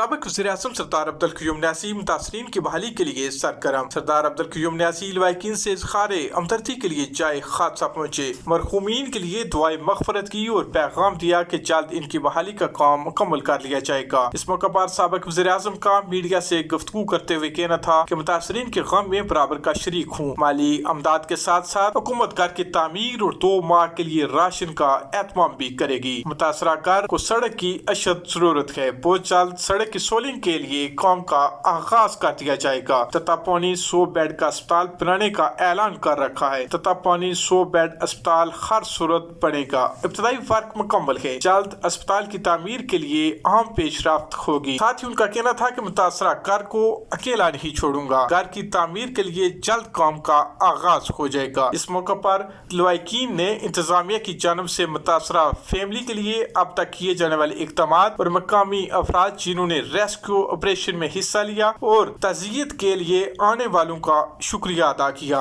سابق وزیراعظم سردار عبدالقیوم نیازی متاثرین کی بحالی کے لیے سرگرم۔ سردار عبدالقیوم نیازی لواحقین سے اظہار ہمدردی کے لیے جائے حادثہ پہنچے، مرحومین کے لیے دعائے مغفرت کی اور پیغام دیا کہ جلد ان کی بحالی کا کام مکمل کر لیا جائے گا۔ اس موقع پر سابق وزیراعظم کا میڈیا سے گفتگو کرتے ہوئے کہنا تھا کہ متاثرین کے غم میں برابر کا شریک ہوں، مالی امداد کے ساتھ ساتھ حکومت گھر کی تعمیر اور 2 ماہ کے لیے راشن کا اہتمام بھی کرے گی۔ متاثرہ گھر کو سڑک کی اشد ضرورت ہے، بہت جلد سڑک کی سولنگ کے لیے کام کا آغاز کر دیا جائے گا۔ تتا پانی 100 بیڈ کا اسپتال بنانے کا اعلان کر رکھا ہے۔ تتا پانی 100 بیڈ اسپتال ہر صورت بنے گا۔ ابتدائی ورک مکمل ہے، جلد اسپتال کی تعمیر کے لیے اہم پیش رفت ہوگی۔ ساتھ ہی ان کا کہنا تھا کہ متاثرہ گھر کو اکیلا نہیں چھوڑوں گا، گھر کی تعمیر کے لیے جلد کام کا آغاز ہو جائے گا۔ اس موقع پر لواحقین نے انتظامیہ کی جانب سے متاثرہ فیملی کے لیے اب تک کیے جانے والے اقدامات اور مقامی افراد جنہوں نے ریسکیو آپریشن میں حصہ لیا اور تعزیت کے لیے آنے والوں کا شکریہ ادا کیا۔